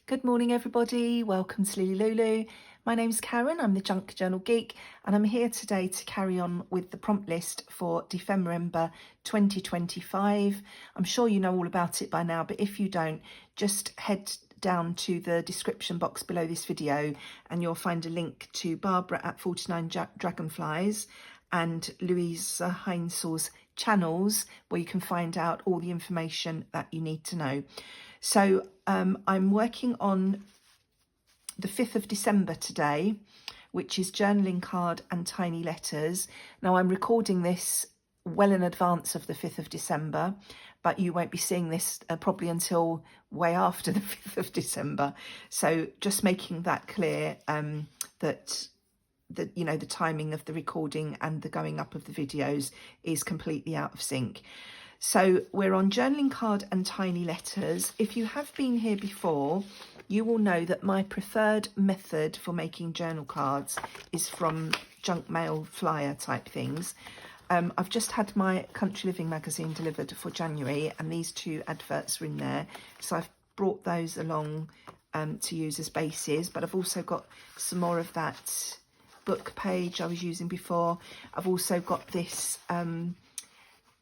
Good morning everybody, welcome to LilyLuLou. My name's Karen, I'm the Junk Journal Geek, and I'm here today to carry on with the prompt list for Dephemerember 2025. I'm sure you know all about it by now, but if you don't, just head down to the description box below this video and you'll find a link to Barbara at 49 Dragonflies and Louisa Heinzel's channels where you can find out all the information that you need to know. So I'm working on the 5th of December today, which is journaling card and tiny letters. Now I'm recording this well in advance of the 5th of December, but you won't be seeing this probably until way after the 5th of December. So just making that clear that the timing of the recording and the going up of the videos is completely out of sync. So we're on journaling card and tiny letters. If you have been here before, you will know that my preferred method for making journal cards is from junk mail flyer type things. I've just had my Country Living magazine delivered for January and these two adverts are in there. So I've brought those along to use as bases, but I've also got some more of that book page I was using before. I've also got this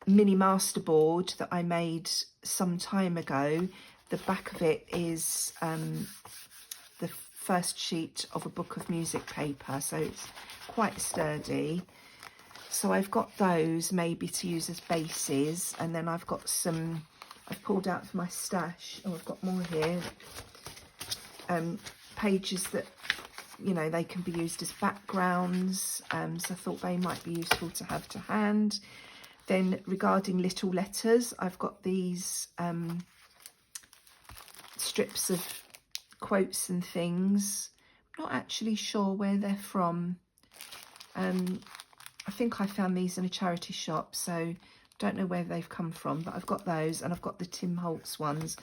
mini masterboard that I made some time ago. The back of it is the first sheet of a book of music paper, so it's quite sturdy. So I've got those maybe to use as bases, and then I've got some I've pulled out from my stash. Oh, I've got more here. Pages that they can be used as backgrounds, so I thought they might be useful to have to hand. Then regarding little letters, I've got these strips of quotes and things. I'm not actually sure where they're from. I think I found these in a charity shop, so don't know where they've come from, but I've got those, and I've got the Tim Holtz ones,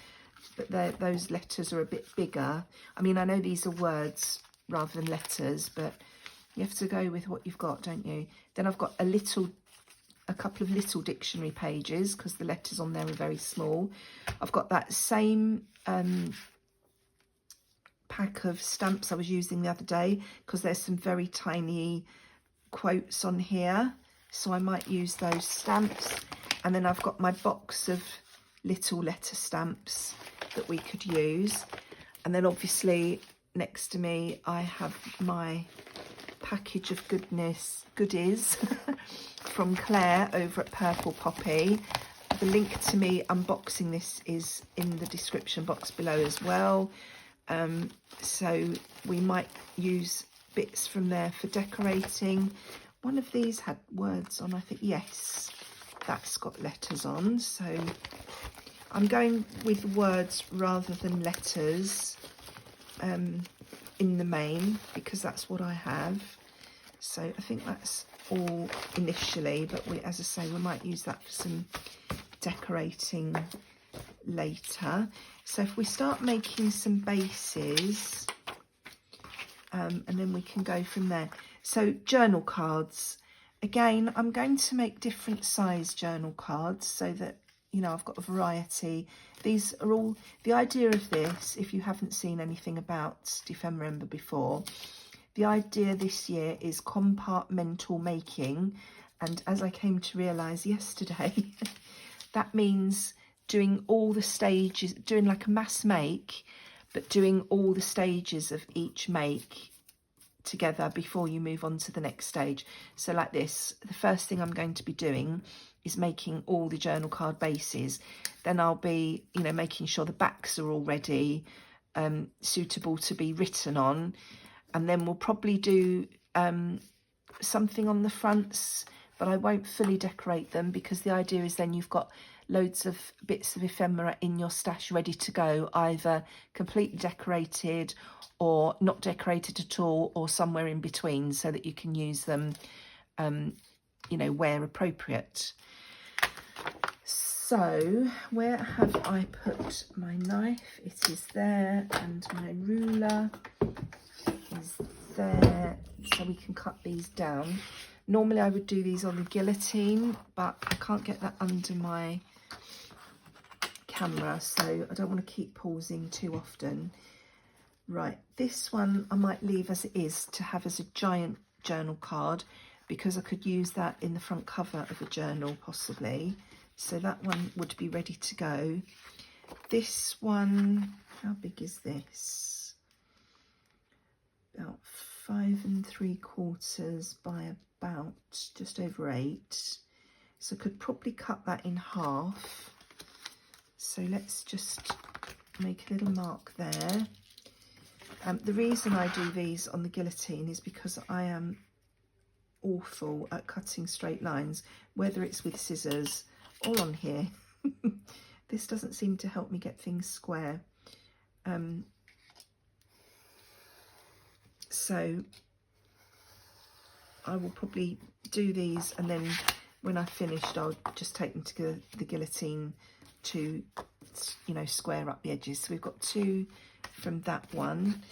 but those letters are a bit bigger. I mean, I know these are words rather than letters, but you have to go with what you've got, don't you? Then I've got a couple of little dictionary pages because the letters on there are very small. I've got that same pack of stamps I was using the other day because there's some very tiny quotes on here, so I might use those stamps. And then I've got my box of little letter stamps that we could use, and then obviously next to me I have my package of goodies from Claire over at Purple Poppy. The link to me unboxing this is in the description box below as well. So we might use bits from there for decorating. One of these had words on, I think. Yes, that's got letters on, so I'm going with words rather than letters in the main because that's what I have. So I think that's all initially, but as I say, we might use that for some decorating later. So if we start making some bases, and then we can go from there. So journal cards, again, I'm going to make different size journal cards so that I've got a variety. These are all, the idea of this, if you haven't seen anything about Dephemerember before, the idea this year is compartmental making, and as I came to realise yesterday, that means doing all the stages, doing like a mass make, but doing all the stages of each make together before you move on to the next stage. So like this, the first thing I'm going to be doing is making all the journal card bases. Then I'll be, making sure the backs are all ready, suitable to be written on. And then we'll probably do something on the fronts, but I won't fully decorate them because the idea is then you've got loads of bits of ephemera in your stash ready to go, either completely decorated or not decorated at all, or somewhere in between, so that you can use them, where appropriate. So where have I put my knife? It is there, and my ruler is there, so we can cut these down. Normally I would do these on the guillotine, but I can't get that under my camera, so I don't want to keep pausing too often. Right, this one I might leave as it is to have as a giant journal card, because I could use that in the front cover of a journal possibly. So that one would be ready to go. This one, how big is this? About 5 3/4 by about just over 8. So I could probably cut that in half. So let's just make a little mark there. The reason I do these on the guillotine is because I am awful at cutting straight lines, whether it's with scissors or on here. This doesn't seem to help me get things square. So I will probably do these, and then when I've finished I'll just take them to the guillotine to, you know, square up the edges. So we've got 2 from that one.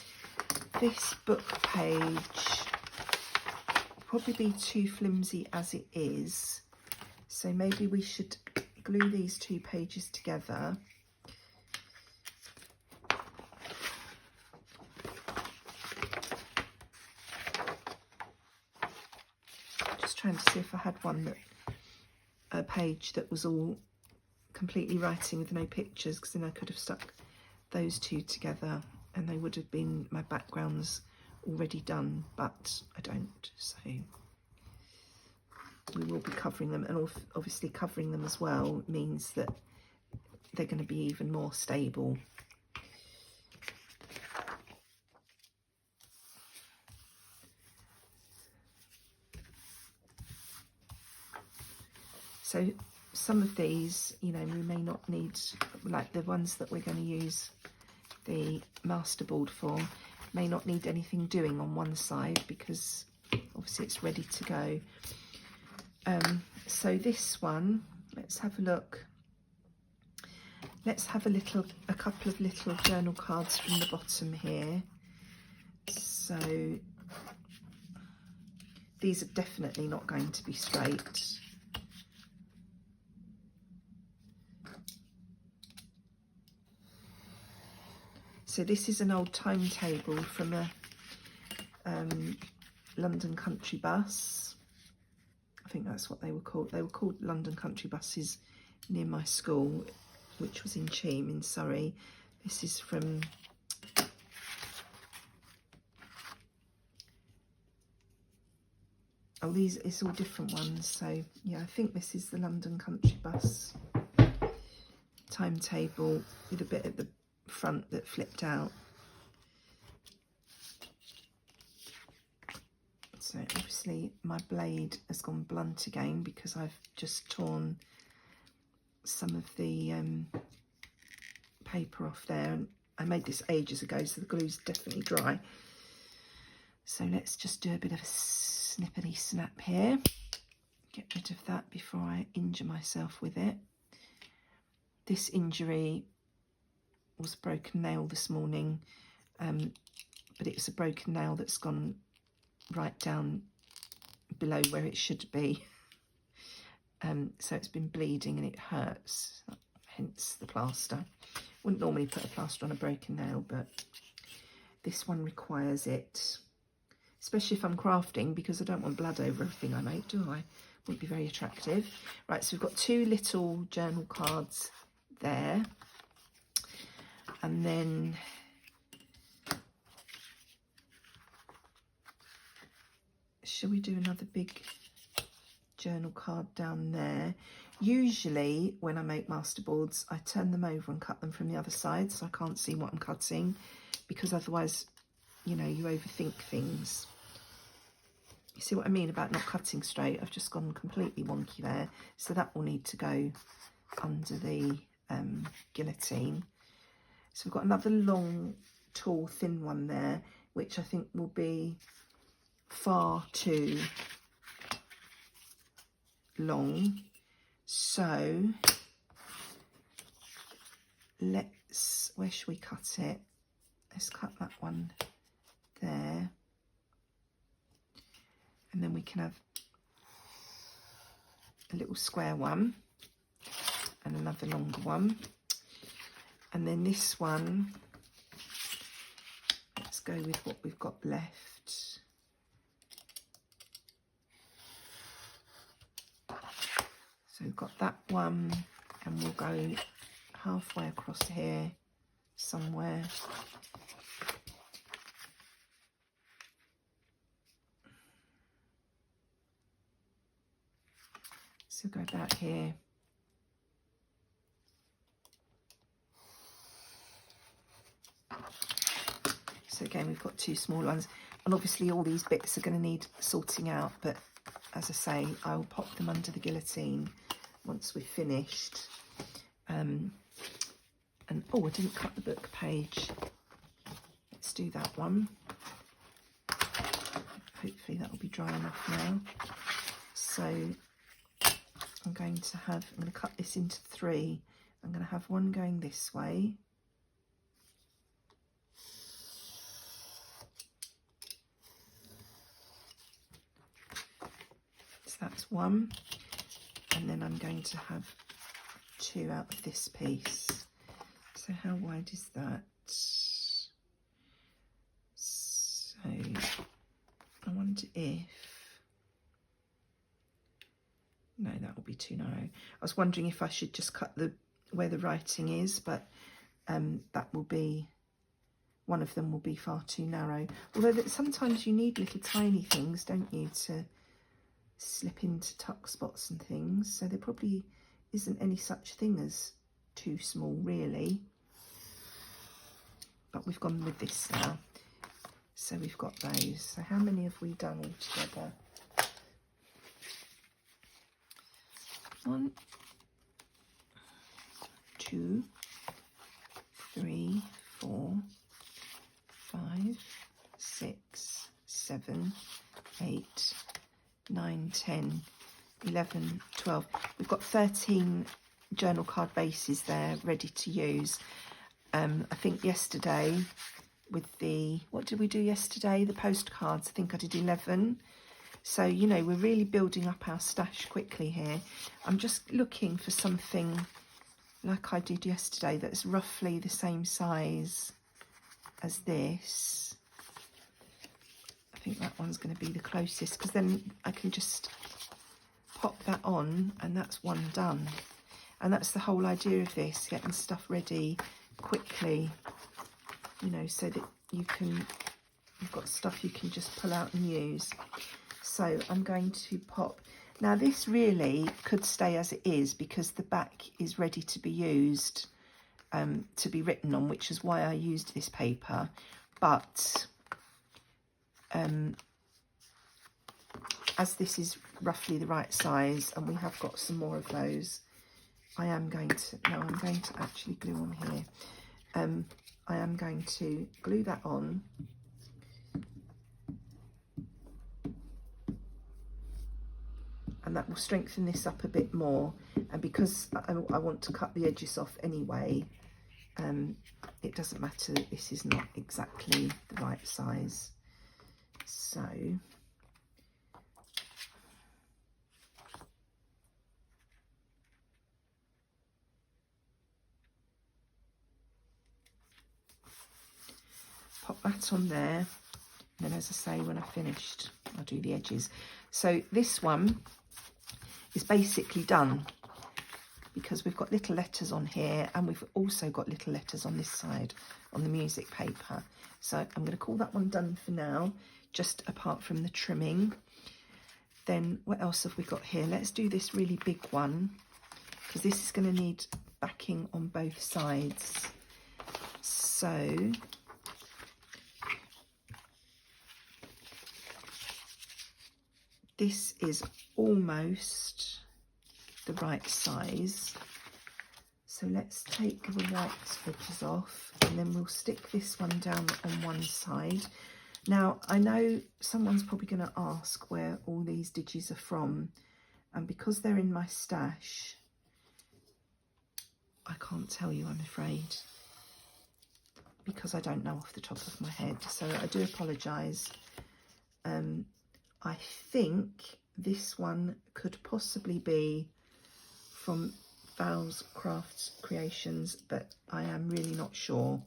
This book page will probably be too flimsy as it is, so maybe we should glue these 2 pages together. Just trying to see if I had one that, a page that was all completely writing with no pictures, because then I could have stuck those 2 together and they would have been my backgrounds already done, but I don't. So we will be covering them, and obviously covering them as well means that they're going to be even more stable. So some of these, you know, we may not need, like the ones that we're going to use the masterboard for, may not need anything doing on one side because obviously it's ready to go. So this one, let's have a look. Let's have a couple of little journal cards from the bottom here. So these are definitely not going to be straight. So this is an old timetable from a London country bus. I think that's what they were called. They were called London country buses near my school, which was in Cheam in Surrey. This is from it's all different ones. So yeah, I think this is the London country bus timetable with a bit at the front that flipped out. So obviously my blade has gone blunt again because I've just torn some of the paper off there, and I made this ages ago, so the glue's definitely dry. So let's just do a bit of a snippety snap here, get rid of that before I injure myself with it. This injury was a broken nail this morning, but it's a broken nail that's gone right down below where it should be. So it's been bleeding and it hurts, hence the plaster. Wouldn't normally put a plaster on a broken nail, but this one requires it, especially if I'm crafting, because I don't want blood over everything I make, do I? Wouldn't be very attractive. Right, so we've got 2 little journal cards there, and then shall we do another big journal card down there? Usually when I make masterboards, I turn them over and cut them from the other side so I can't see what I'm cutting, because otherwise, you know, you overthink things. You see what I mean about not cutting straight? I've just gone completely wonky there. So that will need to go under the guillotine. So we've got another long, tall, thin one there, which I think will be far too long. So let's, where should we cut it? Let's cut that one there. And then we can have a little square one and another longer one. And then this one, go with what we've got left. So we've got that one, and we'll go halfway across here somewhere. So go about here. So again, we've got two small ones, and obviously all these bits are going to need sorting out, but as I say, I'll pop them under the guillotine once we've finished. And oh, I didn't cut the book page. Let's do that one. Hopefully that will be dry enough now. So I'm going to cut this into 3. I'm going to have one going this way. So that's one. And then I'm going to have 2 out of this piece. So how wide is that? So I wonder if... No, that will be too narrow. I was wondering if I should just cut where the writing is, but that will be... One of them will be far too narrow. Although sometimes you need little tiny things, don't you, to slip into tuck spots and things. So there probably isn't any such thing as too small, really. But we've gone with this now. So we've got those. So how many have we done altogether? 1, 2, 3, 4, 5, 6, 7, 8, 9, 10, 11, 12. We've got 13 journal card bases there ready to use. I think yesterday with what did we do yesterday? The postcards, I think I did 11. So, you know, we're really building up our stash quickly here. I'm just looking for something like I did yesterday that's roughly the same size as this. I think that one's going to be the closest, because then I can just pop that on and that's one done. And that's the whole idea of this, getting stuff ready quickly, you know, so that you've got stuff you can just pull out and use. So I'm going to pop, now this really could stay as it is because the back is ready to be used, to be written on, which is why I used this paper. But as this is roughly the right size and we have got some more of those, I'm going to actually glue on here. I am going to glue that on. And that will strengthen this up a bit more. And because I want to cut the edges off anyway, it doesn't matter that this is not exactly the right size. So pop that on there, and then as I say, when I've finished, I'll do the edges. So this one is basically done because we've got little letters on here and we've also got little letters on this side on the music paper. So I'm going to call that one done for now, just apart from the trimming. Then what else have we got here? Let's do this really big one because this is going to need backing on both sides. So this is almost the right size. So let's take the white edges off and then we'll stick this one down on one side. Now, I know someone's probably going to ask where all these digits are from, and because they're in my stash, I can't tell you, I'm afraid, because I don't know off the top of my head, so I do apologise. I think this one could possibly be from Val's Crafts Creations, but I am really not sure.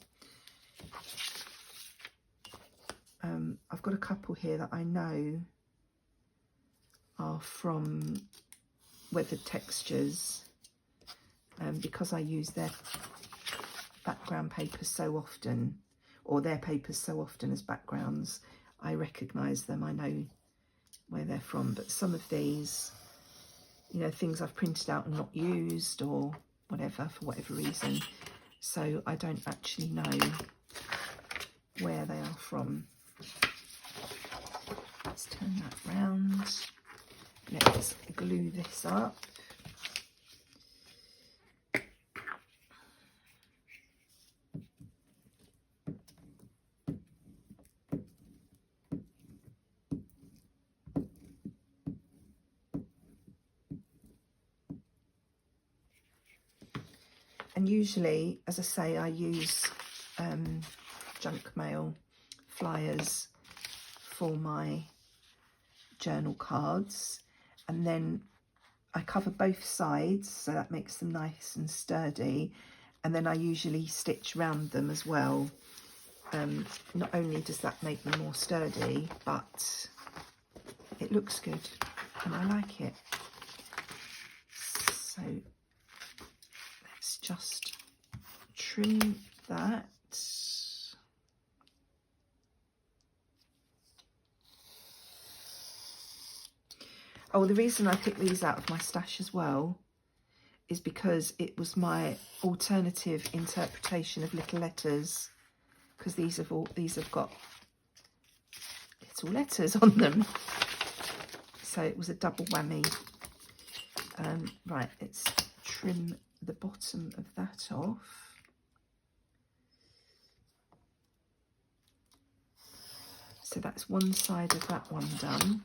I've got a couple here that I know are from Weathered Textures, because I use their background papers so often, or their papers so often as backgrounds. I recognise them, I know where they're from. But some of these, you know, things I've printed out and not used or whatever, for whatever reason, so I don't actually know where they are from. Let's turn that round. Let's glue this up. And usually, as I say, I use junk mail flyers for my journal cards, and then I cover both sides so that makes them nice and sturdy, and then I usually stitch round them as well. Not only does that make them more sturdy, but it looks good and I like it. So let's just trim that. Oh, the reason I picked these out of my stash as well is because it was my alternative interpretation of little letters, because these have got little letters on them, so it was a double whammy. Right, let's trim the bottom of that off. So that's one side of that one done.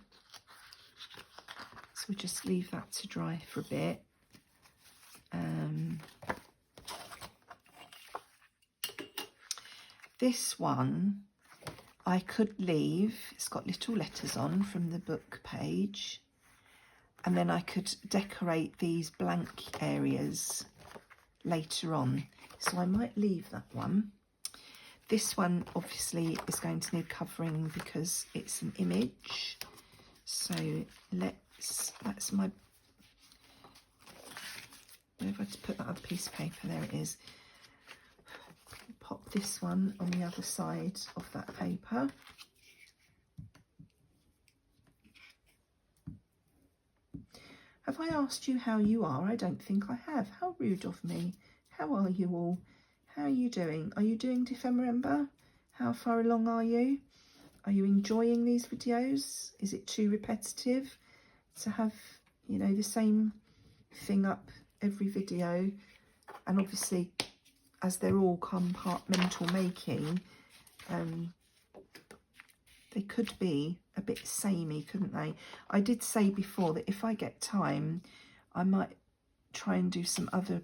So we just leave that to dry for a bit. This one I could leave, it's got little letters on from the book page, and then I could decorate these blank areas later on, so I might leave that one. This one obviously is going to need covering because it's an image, so that's my, where have I put that other piece of paper? There it is. Pop this one on the other side of that paper. Have I asked you how you are? I don't think I have. How rude of me. How are you all? How are you doing? Are you doing Dephemerember? How far along are you? Are you enjoying these videos? Is it too repetitive to have, you know, the same thing up every video? And obviously, as they're all compartmental making, they could be a bit samey, couldn't they? I did say before that if I get time, I might try and do some other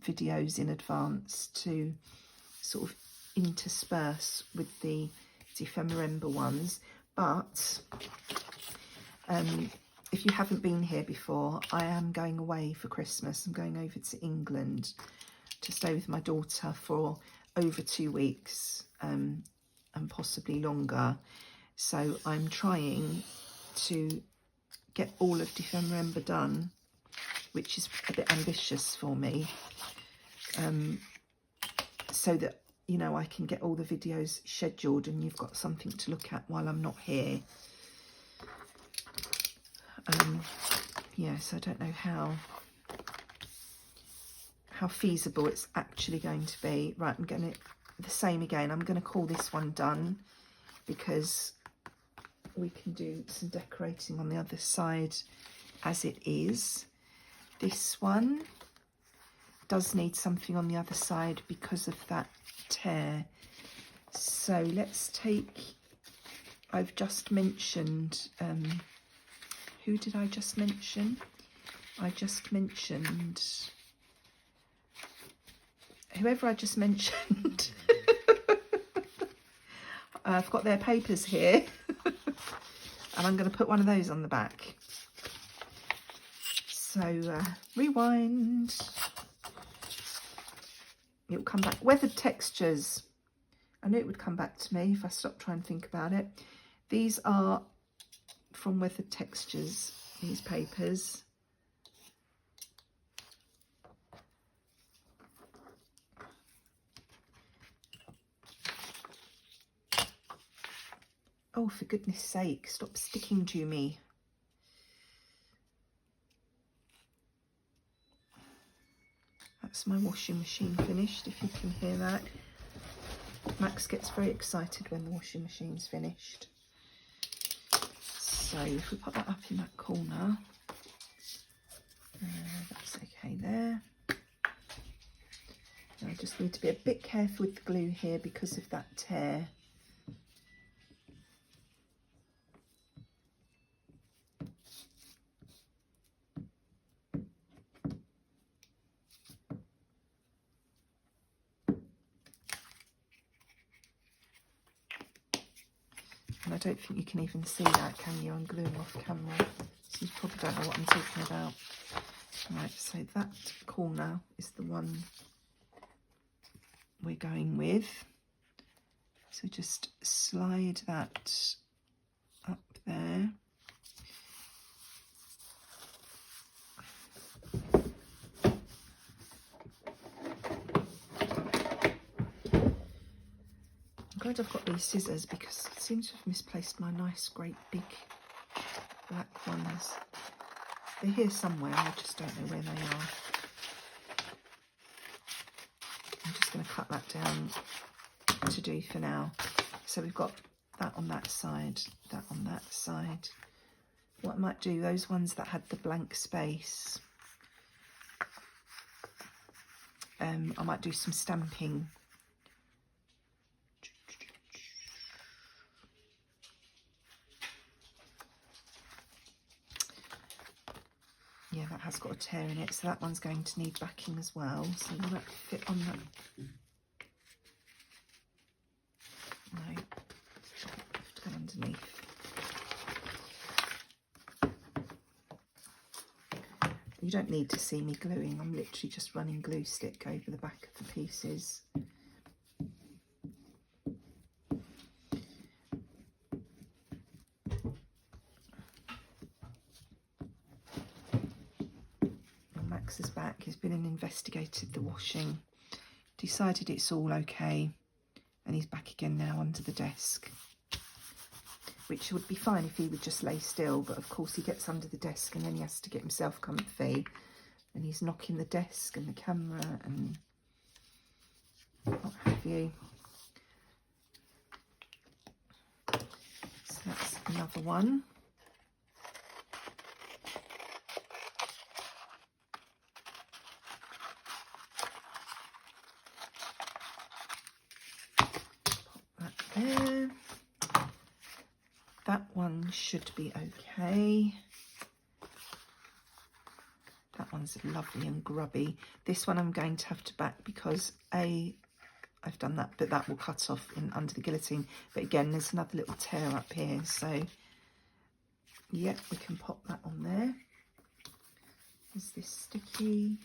videos in advance to sort of intersperse with the Dephemerember ones. But if you haven't been here before, I am going away for Christmas. I'm going over to England to stay with my daughter for over 2 weeks, and possibly longer. So I'm trying to get all of Dephemerember done, which is a bit ambitious for me, so that, you know, I can get all the videos scheduled and you've got something to look at while I'm not here. Yes, I don't know how feasible it's actually going to be. Right, I'm going to, the same again, I'm going to call this one done, because we can do some decorating on the other side as it is. This one does need something on the other side because of that tear. So let's take, I've just mentioned, who did I just mention? I just mentioned, whoever I just mentioned. I've got their papers here, and I'm going to put one of those on the back. So rewind. It'll come back. Weathered Textures. I knew it would come back to me if I stopped trying to think about it. These are from Weathered Textures, these papers. Oh, for goodness sake, stop sticking to me. That's my washing machine finished, if you can hear that. Max gets very excited when the washing machine's finished. So if we put that up in that corner, that's okay there. I just need to be a bit careful with the glue here because of that tear. And I don't think you can even see that, can you? I'm gluing off camera, so you probably don't know what I'm talking about. Right, so that corner is the one we're going with. So just slide that up there. I'm glad I've got these scissors because I seem to have misplaced my nice great big black ones. They're here somewhere, I just don't know where they are. I'm just going to cut that down to do for now. So we've got that on that side, that on that side. What I might do, those ones that had the blank space, I might do some stamping. Yeah, that has got a tear in it, so that one's going to need backing as well. So will that fit on that? No, I have to go underneath. You don't need to see me gluing, I'm literally just running glue stick over the back of the pieces. Max is back, he's been and investigated the washing, decided it's all okay, and he's back again now under the desk. Which would be fine if he would just lay still, but of course he gets under the desk and then he has to get himself comfy, and he's knocking the desk and the camera and what have you. So that's another one. Pop that there. That one should be okay. That one's lovely and grubby. This one I'm going to have to back because I've done that, but that will cut off in under the guillotine. But again, there's another little tear up here, so yeah, we can pop that on there. Is this sticky?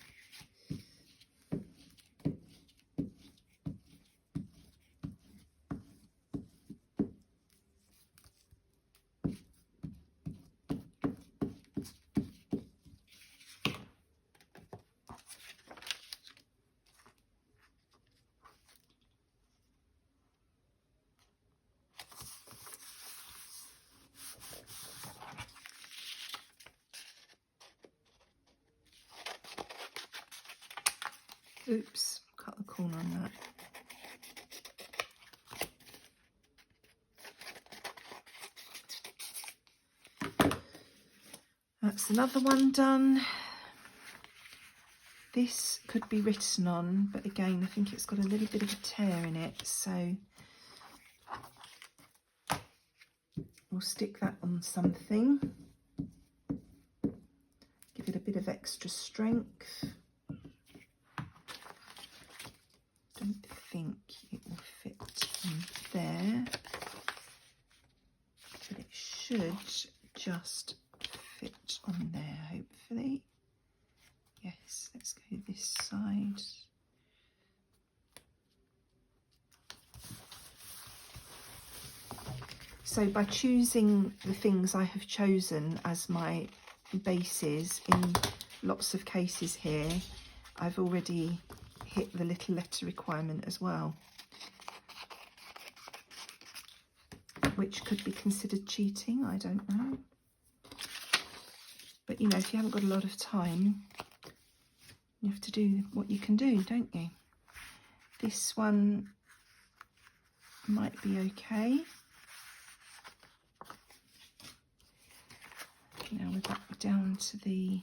Oops, cut the corner on that. That's another one done. This could be written on, but again, I think it's got a little bit of a tear in it, so we'll stick that on something. Give it a bit of extra strength. Don't think it will fit in there, but it should just fit on there, hopefully. Yes, let's go this side. So by choosing the things I have chosen as my bases in lots of cases here, I've already hit the little letter requirement as well, which could be considered cheating, I don't know. But you know, if you haven't got a lot of time, you have to do what you can do, don't you? This one might be okay. Now we're back down to the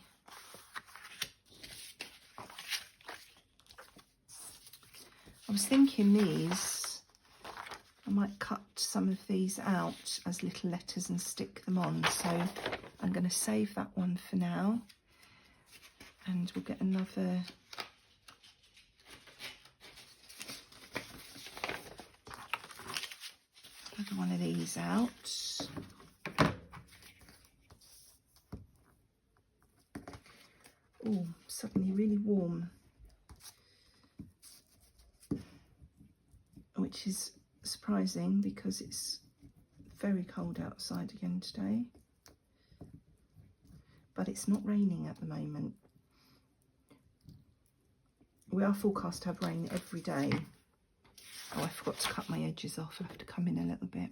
I was thinking these, I might cut some of these out as little letters and stick them on, so I'm going to save that one for now, and we'll get another one of these out. Oh, suddenly really warm, which is surprising because it's very cold outside again today, but it's not raining at the moment. We are forecast to have rain every day. Oh, I forgot to cut my edges off. I'll have to come in a little bit,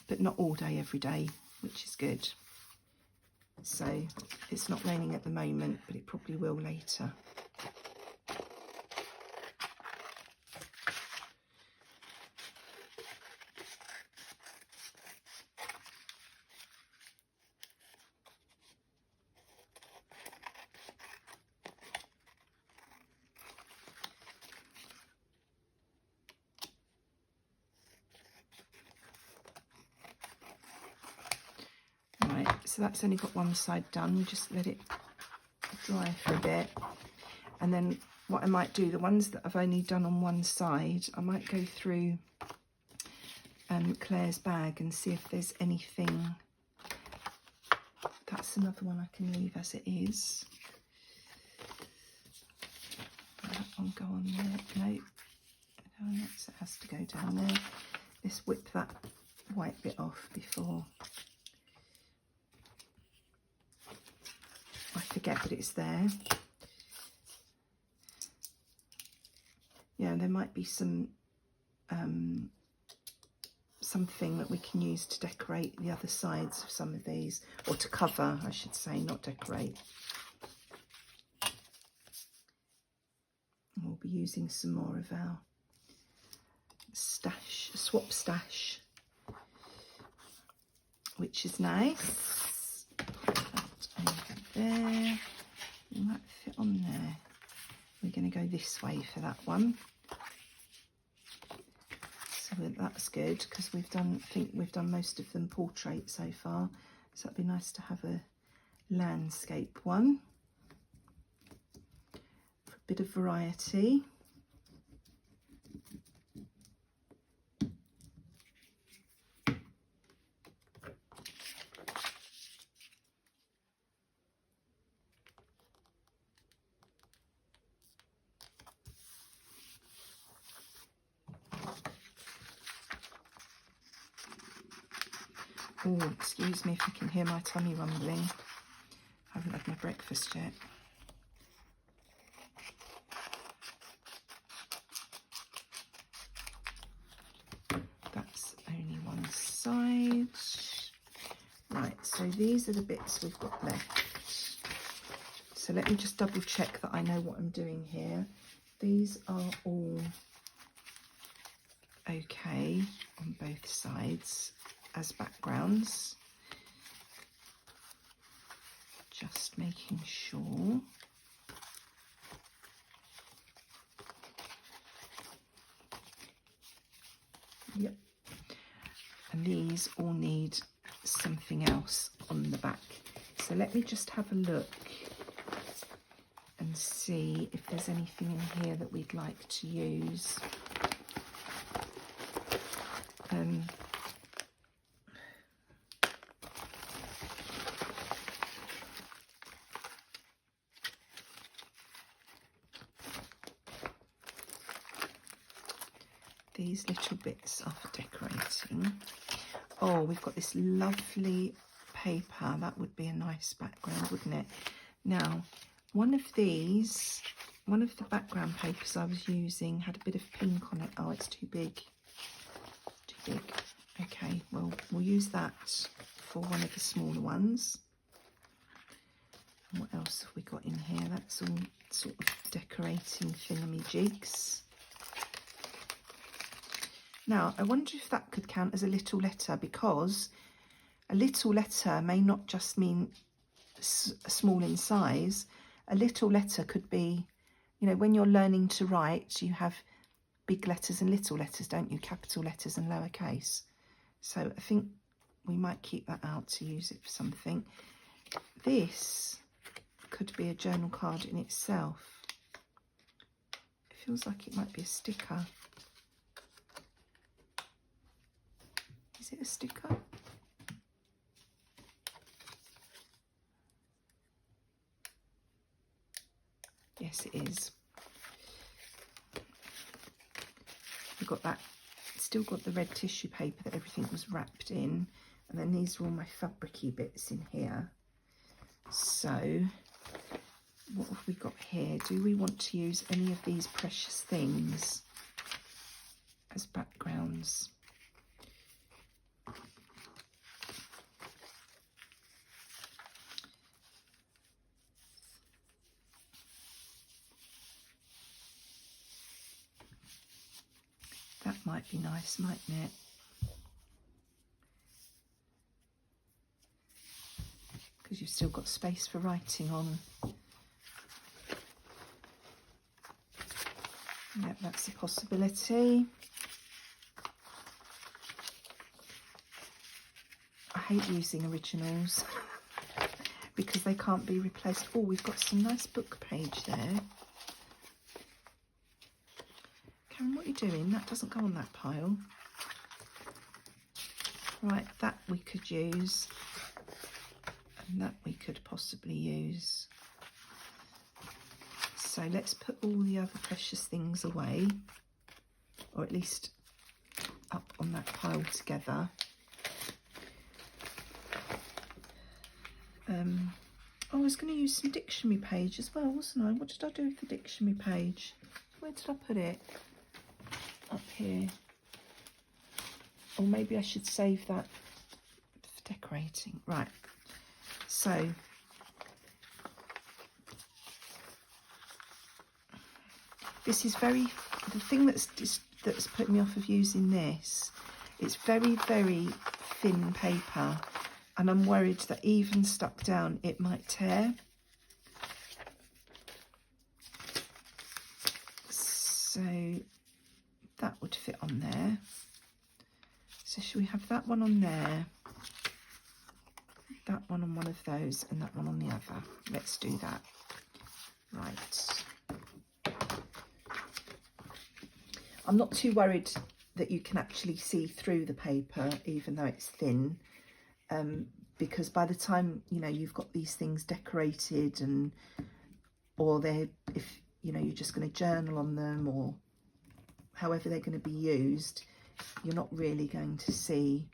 but not all day every day, which is good. So it's not raining at the moment, but it probably will later. So that's only got one side done. We just let it dry for a bit, and then what I might do, the ones that I've only done on one side, I might go through Claire's bag and see if there's anything. That's another one I can leave as it is. That one go on there. No, it has to go down there. Let's whip that white bit off before I forget that it's there. Yeah, there might be some something that we can use to decorate the other sides of some of these, or to cover, I should say, not decorate. And we'll be using some more of our stash, swap stash, which is nice. There, will that fit on there? We're going to go this way for that one, so that's good because we've done, I think we've done most of them portrait so far, so it'd be nice to have a landscape one for a bit of variety. Oh, excuse me if you can hear my tummy rumbling. I haven't had my breakfast yet. That's only one side. Right, so these are the bits we've got left. So let me just double check that I know what I'm doing here. These are all okay on both sides as backgrounds, just making sure. Yep, and these all need something else on the back, so let me just have a look and see if there's anything in here that we'd like to use. these little bits are for decorating. Oh, we've got this lovely paper. That would be a nice background, wouldn't it? Now, one of the background papers I was using had a bit of pink on it. Oh, it's too big. Too big. Okay, well, we'll use that for one of the smaller ones. And what else have we got in here? That's all sort of decorating thingamajigs. Now, I wonder if that could count as a little letter, because a little letter may not just mean small in size. A little letter could be, you know, when you're learning to write, you have big letters and little letters, don't you? Capital letters and lowercase. So I think we might keep that out to use it for something. This could be a journal card in itself. It feels like it might be a sticker. Is it a sticker? Yes, it is. We've got that, still got the red tissue paper that everything was wrapped in. And then these are all my fabric-y bits in here. So, what have we got here? Do we want to use any of these precious things as backgrounds? That might be nice, mightn't it? Because you've still got space for writing on. Yep, that's a possibility. I hate using originals because they can't be replaced. Oh, we've got some nice book page there. Karen, what are you doing? That doesn't go on that pile. Right, that we could use. And that we could possibly use. So let's put all the other precious things away, or at least up on that pile together. I was going to use some dictionary page as well, wasn't I? What did I do with the dictionary page? Where did I put it? Up here. Or maybe I should save that for decorating. Right. So this is the thing that's put me off of using this, it's very, very thin paper, and I'm worried that even stuck down it might tear. So that would fit on there. So should we have that one on there, that one on one of those, and that one on the other? Let's do that. Right. I'm not too worried that you can actually see through the paper, even though it's thin, because by the time, you know, you've got these things decorated, and or if you know, you're just going to journal on them, or however they're going to be used, you're not really going to see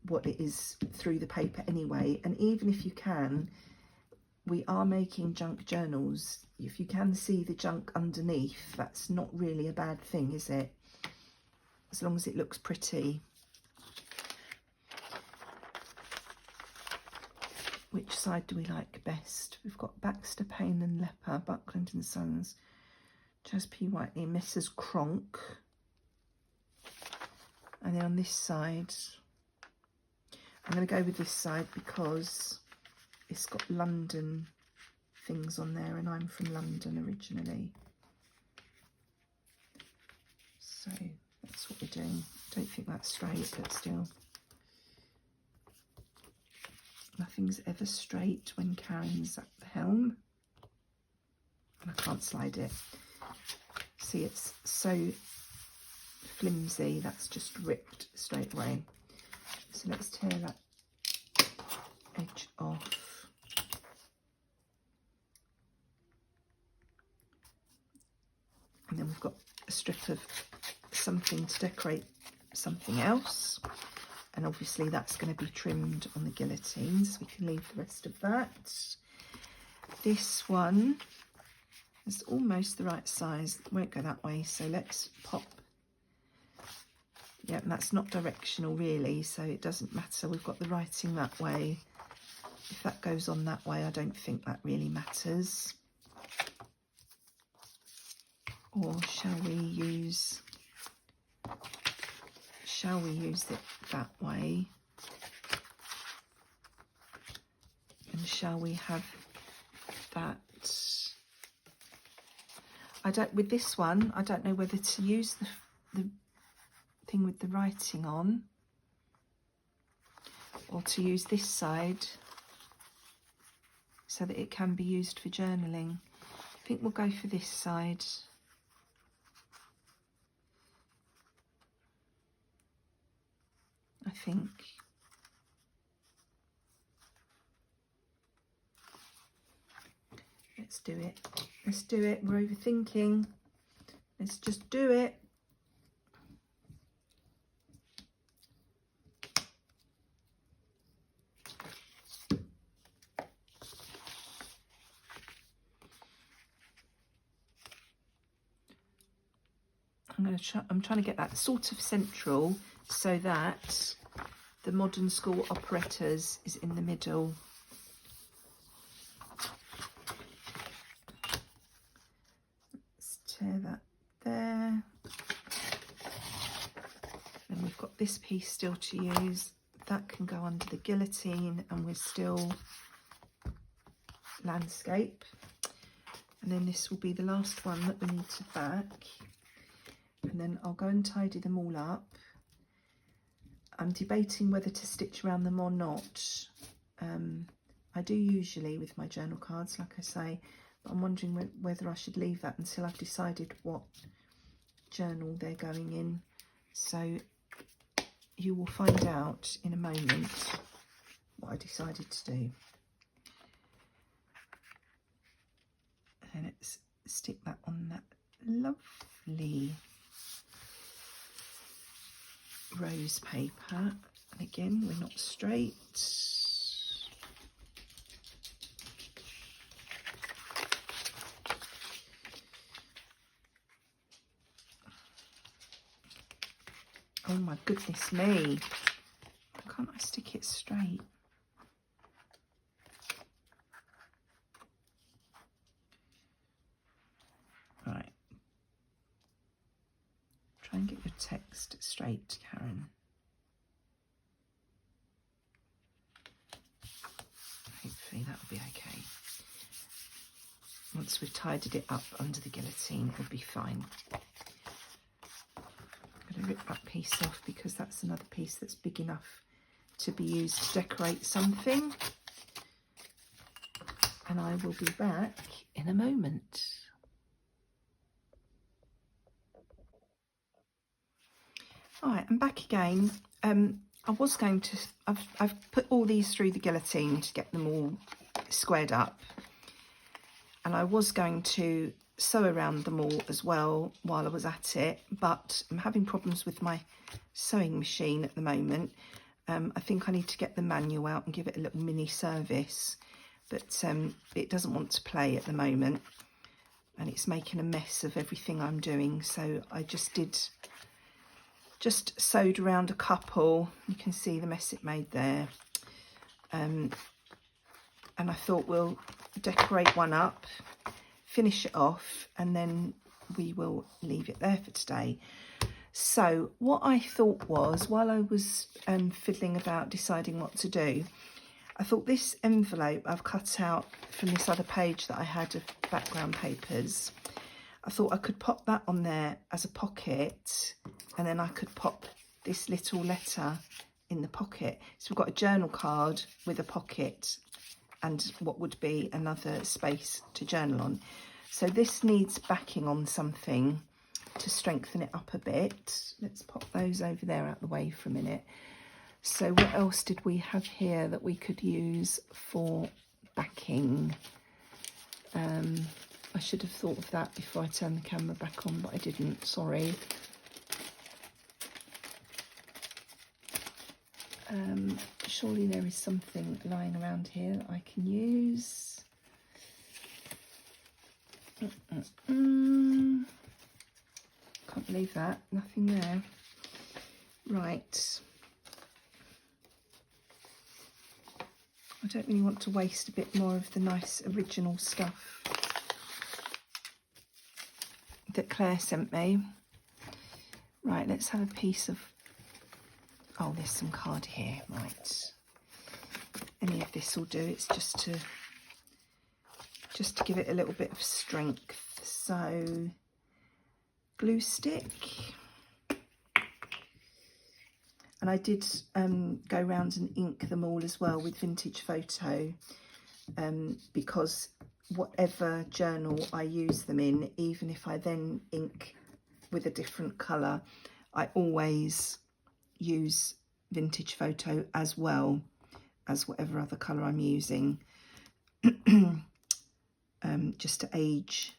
what it is through the paper anyway. And even if you can, we are making junk journals. If you can see the junk underneath, that's not really a bad thing, is it? As long as it looks pretty. Which side do we like best? We've got Baxter, Payne and Lepper, Buckland and Sons, Jas P. Whiteley, Messrs. Cronk. And then on this side, I'm going to go with this side because it's got London things on there, and I'm from London originally. So that's what we're doing. Don't think that's straight, but still. Nothing's ever straight when Karen's at the helm. And I can't slide it. See, it's so flimsy, that's just ripped straight away. So let's tear that edge off. And then we've got a strip of something to decorate something else. And obviously that's going to be trimmed on the guillotines. We can leave the rest of that. This one is almost the right size. It won't go that way, so let's pop. Yeah, and that's not directional really, so it doesn't matter. We've got the writing that way. If that goes on that way, I don't think that really matters. Or shall we use it that way? And shall we have that? With this one, I don't know whether to use the thing with the writing on or to use this side so that it can be used for journaling. I think we'll go for this side. I think. Let's do it. Let's do it. We're overthinking. Let's just do it. I'm trying to get that sort of central so that the modern school operettas is in the middle. Let's tear that there. Then we've got this piece still to use. That can go under the guillotine and we're still landscape. And then this will be the last one that we need to back. And then I'll go and tidy them all up. I'm debating whether to stitch around them or not. I do usually with my journal cards, like I say, but I'm wondering whether I should leave that until I've decided what journal they're going in. So you will find out in a moment what I decided to do. And let's stick that on that lovely rose paper. And again, we're not straight. Oh my goodness me. Why can't I stick it straight? Right. Try and get your text straight, Karen. Hopefully that'll be okay. Once we've tidied it up under the guillotine, it'll be fine. I'm going to rip that piece off because that's another piece that's big enough to be used to decorate something. And I will be back in a moment. All right, I'm back again. I was going to, I've put all these through the guillotine to get them all squared up. And I was going to sew around them all as well while I was at it, but I'm having problems with my sewing machine at the moment. I think I need to get the manual out and give it a little mini service, but it doesn't want to play at the moment and it's making a mess of everything I'm doing. So I just sewed around a couple. You can see the mess it made there. And I thought we'll decorate one up, finish it off, and then we will leave it there for today. So what I thought was, while I was fiddling about deciding what to do, I thought this envelope I've cut out from this other page that I had of background papers, I thought I could pop that on there as a pocket, and then I could pop this little letter in the pocket. So we've got a journal card with a pocket and what would be another space to journal on. So this needs backing on something to strengthen it up a bit. Let's pop those over there out the way for a minute. So what else did we have here that we could use for backing? I should have thought of that before I turned the camera back on, but I didn't, sorry. Surely there is something lying around here that I can use. Can't believe that, nothing there. Right. I don't really want to waste a bit more of the nice original stuff that Claire sent me. Right, let's have a piece of, oh, there's some card here, right. Any of this will do, it's just to give it a little bit of strength. So, glue stick. And I did go round and ink them all as well with Vintage Photo, because whatever journal I use them in, even if I then ink with a different colour, I always use Vintage Photo as well as whatever other colour I'm using, just to age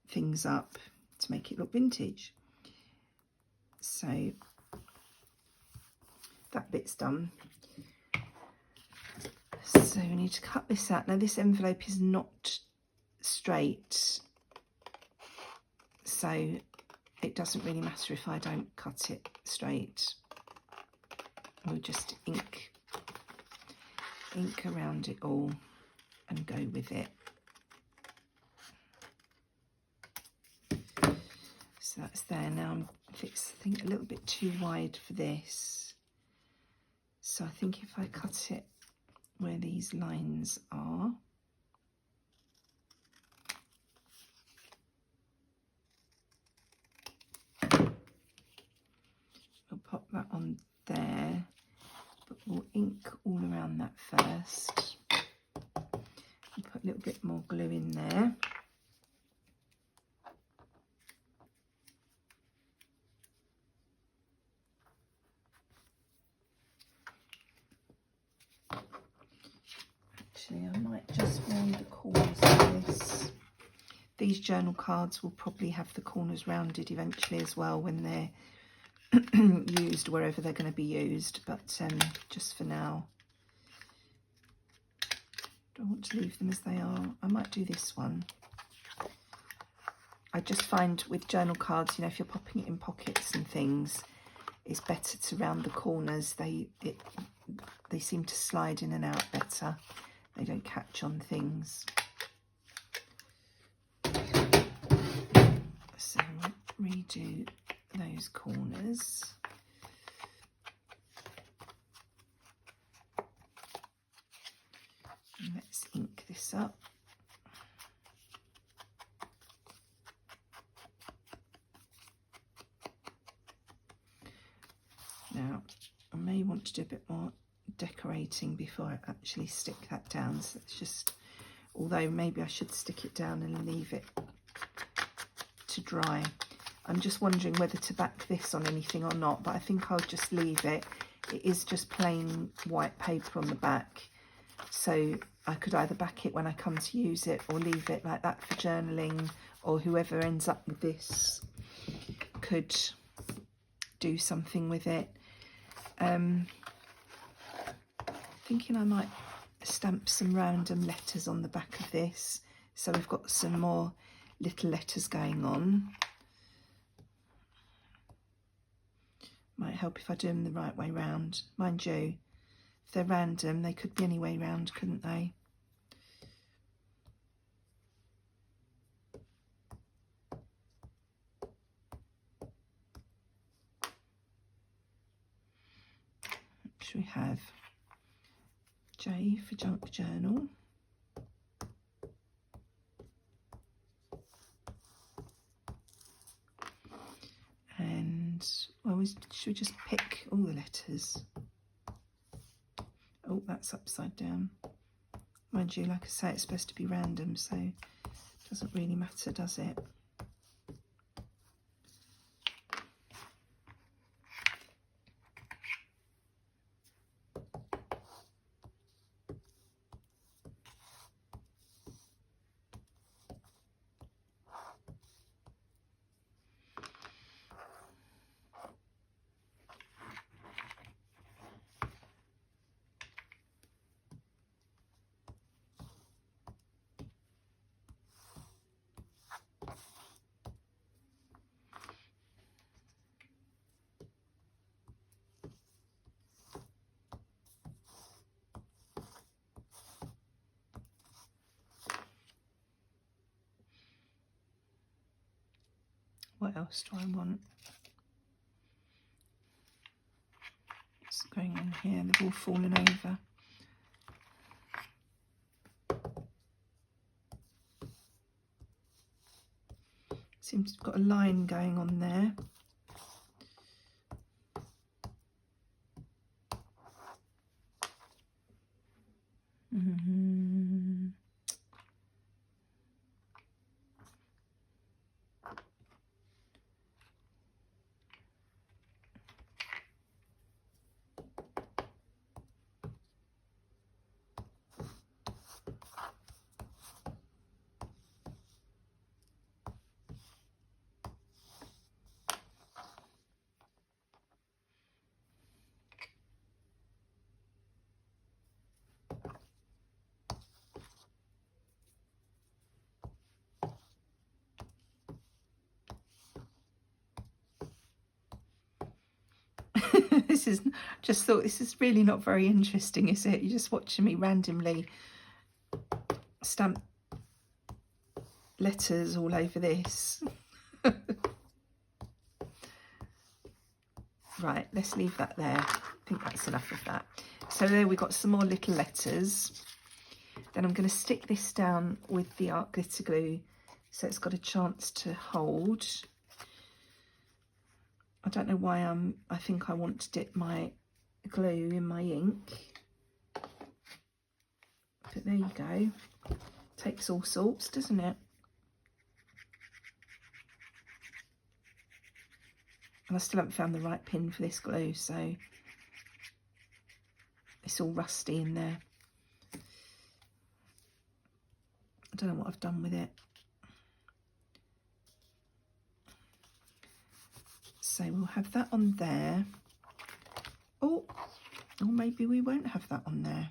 things up to make it look vintage. So that bit's done. So we need to cut this out. Now this envelope is not straight, so it doesn't really matter if I don't cut it straight. We'll just ink around it all and go with it. So that's there. Now I'm fixed, I think, a little bit too wide for this. So I think if I cut it where these lines are, we'll pop that on there, but we'll ink all around that first. I'll put a little bit more glue in there. Actually, I might just round the corners of this. These journal cards will probably have the corners rounded eventually as well when they're used wherever they're going to be used, but just for now, do I want to leave them as they are? I might do this one. I just find with journal cards, you know, if you're popping it in pockets and things, it's better to round the corners. They seem to slide in and out better. They don't catch on things. So redo those corners. And let's ink this up. Now, I may want to do a bit more decorating before I actually stick that down. So it's just, although maybe I should stick it down and leave it to dry. I'm just wondering whether to back this on anything or not, but I think I'll just leave it. It is just plain white paper on the back, so I could either back it when I come to use it or leave it like that for journaling, or whoever ends up with this could do something with it. Thinking I might stamp some random letters on the back of this, so we've got some more little letters going on. Might help if I do them the right way round. Mind you, if they're random, they could be any way round, couldn't they? Should we have J for junk journal? And well, should we just pick all the letters? Oh, that's upside down. Mind you, like I say, it's supposed to be random, so it doesn't really matter, does it? What else do I want? What's going on here? They've all fallen over. Seems to have got a line going on there. This is, just thought, this is really not very interesting, is it? You're just watching me randomly stamp letters all over this. Right, let's leave that there. I think that's enough of that. So there we've got some more little letters. Then I'm going to stick this down with the art glitter glue so it's got a chance to hold. I don't know why I think I want to dip my glue in my ink. But there you go. Takes all sorts, doesn't it? And I still haven't found the right pin for this glue, so it's all rusty in there. I don't know what I've done with it. So we'll have that on there. Oh, or maybe we won't have that on there.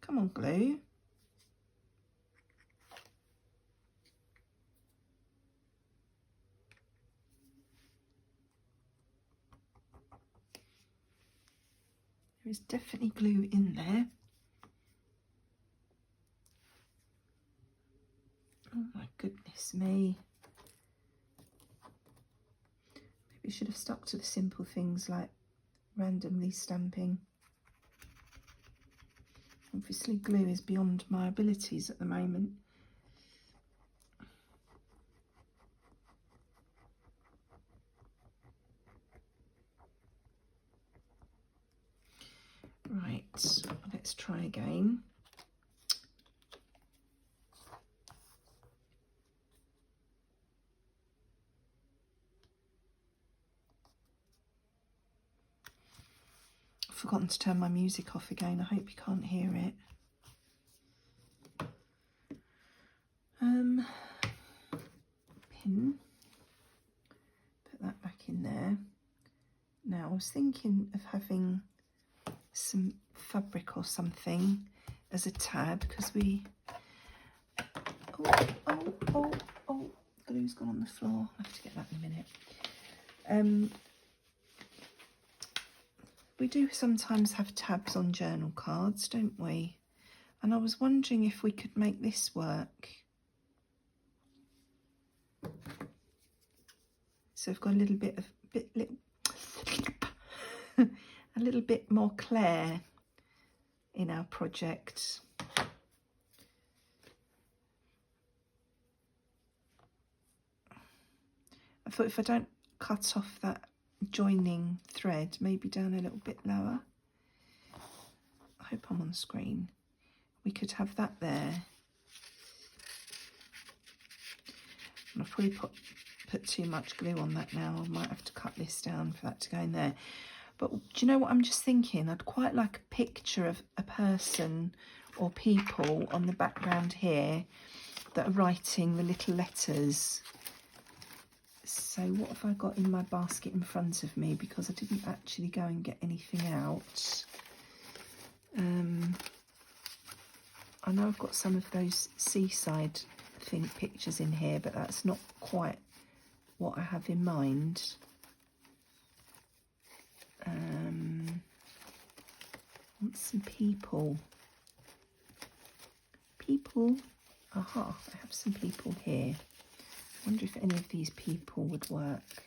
Come on, glue. There is definitely glue in there. Oh my goodness me. Maybe we should have stuck to the simple things like randomly stamping. Obviously glue is beyond my abilities at the moment. Right, let's try again. I've forgotten to turn my music off again. I hope you can't hear it. Pin. Put that back in there. Now I was thinking of having some fabric or something as a tab because we oh, glue's gone on the floor. I have to get that in a minute. We do sometimes have tabs on journal cards, don't we? And I was wondering if we could make this work. So I've got a little bit of a little bit more Claire in our project. I thought if I don't cut off that joining thread, maybe down a little bit lower. I hope I'm on screen. We could have that there. And I've probably put too much glue on that now. I might have to cut this down for that to go in there. But do you know what I'm just thinking? I'd quite like a picture of a person or people on the background here that are writing the little letters. So what have I got in my basket in front of me? Because I didn't actually go and get anything out. I know I've got some of those seaside pictures in here, but that's not quite what I have in mind. want some people. People. Aha, I have some people here. I wonder if any of these people would work.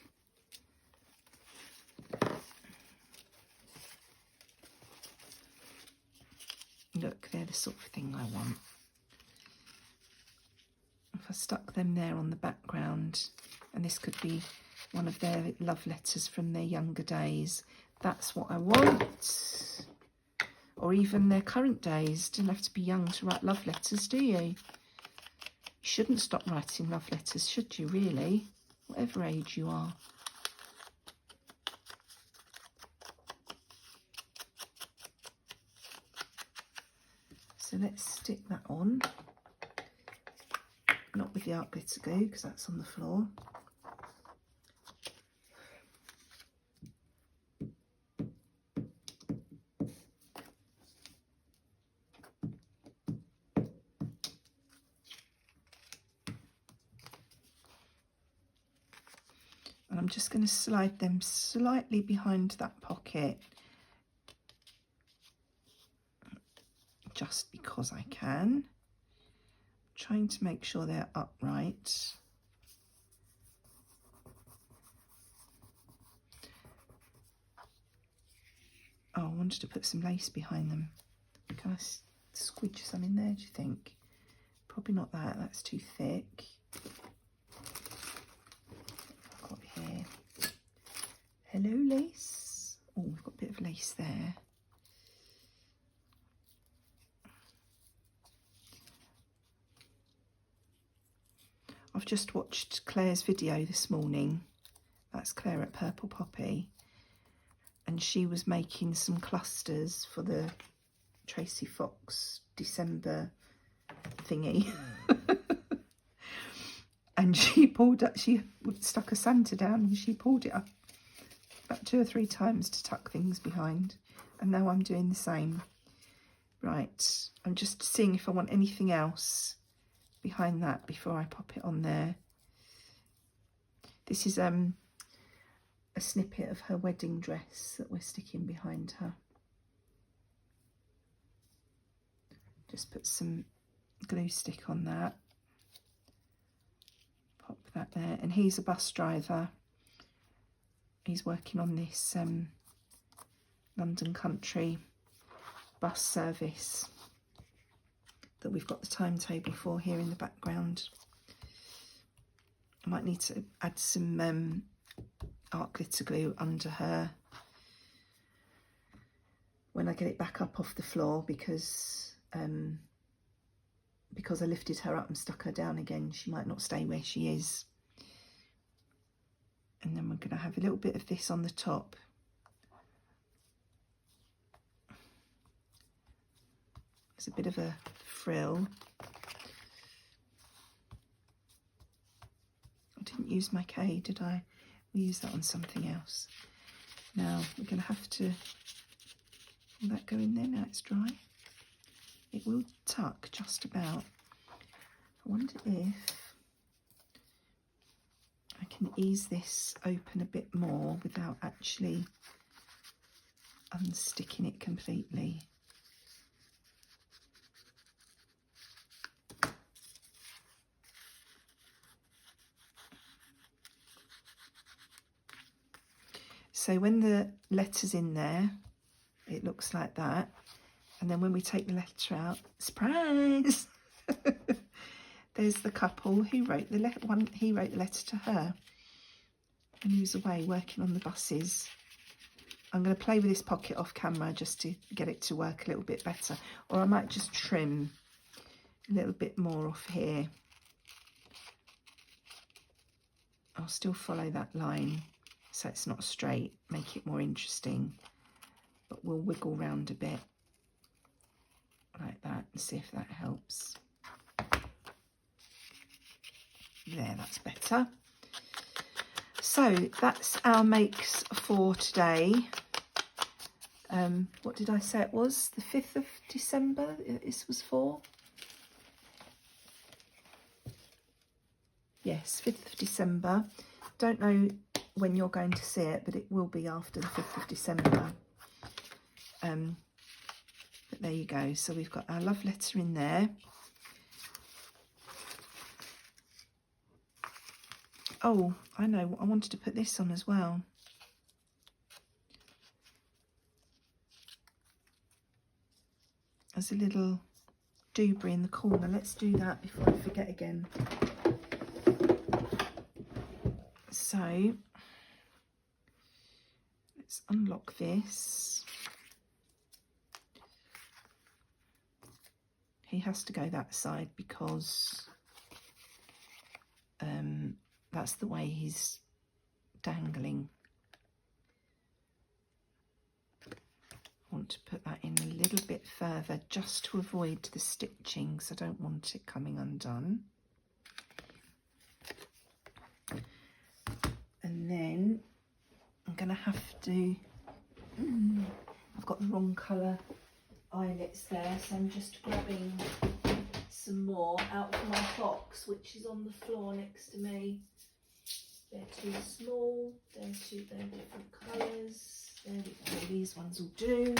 Look, they're the sort of thing I want. If I stuck them there on the background, and this could be one of their love letters from their younger days, that's what I want. Or even their current days. Don't have to be young to write love letters, do you? You shouldn't stop writing love letters, should you, really? Whatever age you are. So let's stick that on. Not with the art glitter glue, because that's on the floor. And I'm just going to slide them slightly behind that pocket, just because I can. Trying to make sure they're upright. Oh, I wanted to put some lace behind them. Can I squidge some in there, do you think? Probably not that, that's too thick. I've got here. Hello, lace. Oh, we've got a bit of lace there. I've just watched Claire's video this morning. That's Claire at Purple Poppy. And she was making some clusters for the Tracy Fox December thingy. And she pulled up, she stuck a Santa down and she pulled it up about 2 or 3 times to tuck things behind. And now I'm doing the same. Right, I'm just seeing if I want anything else behind that before I pop it on there. This is a snippet of her wedding dress that we're sticking behind her. Just put some glue stick on that. Pop that there. And he's a bus driver. He's working on this London Country bus service that we've got the timetable for here in the background. I might need to add some art glitter glue under her when I get it back up off the floor, because I lifted her up and stuck her down again. She might not stay where she is. And then we're going to have a little bit of this on the top. It's a bit of a frill. I didn't use my K, did I? We use that on something else. Now we're going to have to, will that go in there now it's dry? It will tuck just about. I wonder if I can ease this open a bit more without actually unsticking it completely. So when the letter's in there, it looks like that. And then when we take the letter out, surprise! There's the couple who wrote the letter. He wrote the letter to her, and he was away working on the buses. I'm going to play with this pocket off camera just to get it to work a little bit better, or I might just trim a little bit more off here. I'll still follow that line so it's not straight, make it more interesting, but we'll wiggle round a bit like that and see if that helps. There, that's better. So that's our makes for today. What did I say it was? The 5th of December this was for? Yes, 5th of December. Don't know when you're going to see it, but it will be after the 5th of December. there you go. So we've got our love letter in there. Oh, I know, I wanted to put this on as well. As a little doobry in the corner. Let's do that before I forget again. So let's unlock this. He has to go that side because that's the way he's dangling. I want to put that in a little bit further just to avoid the stitching, so I don't want it coming undone. And then I'm going to have to, I've got the wrong colour eyelets there, so I'm just grabbing some more out of my box, which is on the floor next to me. They're too small, they're different colours. There we go, these ones will do.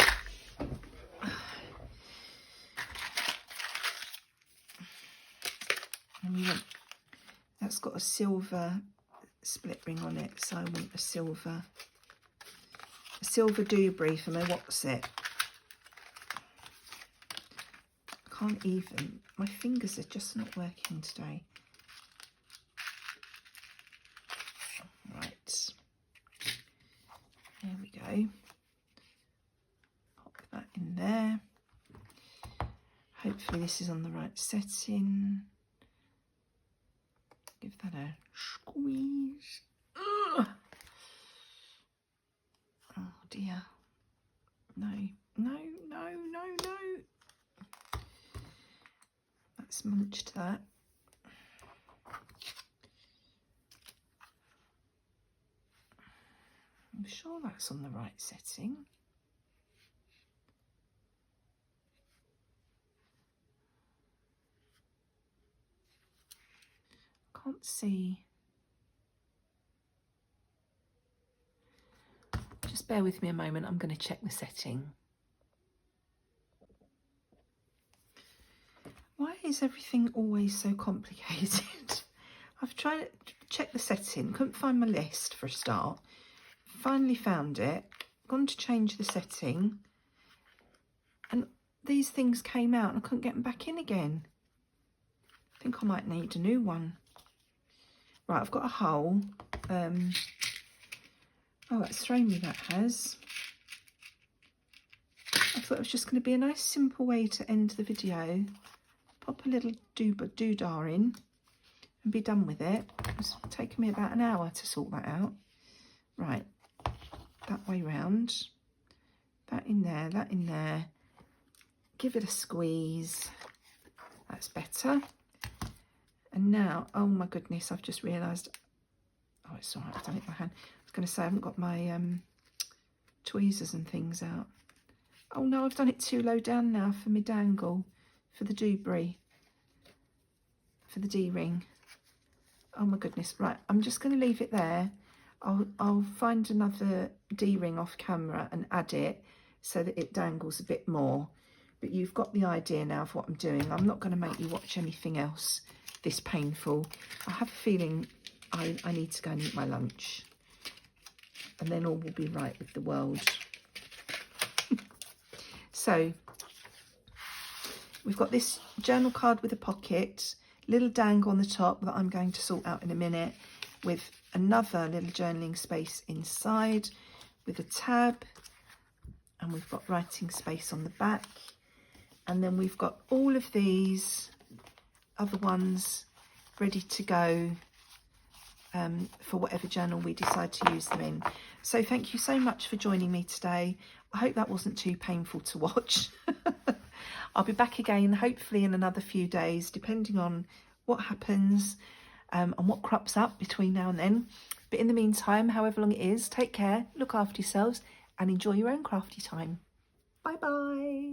And we want, that's got a silver split ring on it, so I want a silver doobry for my what's it. Can't even, my fingers are just not working today. Right, there we go. Pop that in there. Hopefully this is on the right setting. Give that a squeeze. Ugh. Oh dear. No, no, no, no, no. Let's munched that. I'm sure that's on the right setting. Can't see. Just bear with me a moment, I'm going to check the setting. Why is everything always so complicated? I've tried to check the setting, couldn't find my list for a start. Finally found it, gone to change the setting, and these things came out and I couldn't get them back in again. I think I might need a new one. Right, I've got a hole. Oh, that's thrown me, that has. I thought it was just going to be a nice simple way to end the video. Pop a little doodah in and be done with it. It's taken me about an hour to sort that out. Right, that way round. That in there, that in there. Give it a squeeze. That's better. And now, oh my goodness, I've just realised. Oh, it's all right, I've done it by hand. I was going to say I haven't got my tweezers and things out. Oh no, I've done it too low down now for my dangle, for the doobry, for the D-ring. Oh my goodness, right, I'm just going to leave it there. I'll find another D-ring off camera and add it so that it dangles a bit more. But you've got the idea now of what I'm doing. I'm not going to make you watch anything else this painful. I have a feeling I need to go and eat my lunch. And then all will be right with the world. So, we've got this journal card with a pocket, little dangle on the top that I'm going to sort out in a minute, with another little journaling space inside, with a tab, and we've got writing space on the back. And then we've got all of these other ones ready to go for whatever journal we decide to use them in. So thank you so much for joining me today. I hope that wasn't too painful to watch. I'll be back again hopefully in another few days, depending on what happens and what crops up between now and then. But in the meantime, however long it is, take care, look after yourselves and enjoy your own crafty time. Bye bye.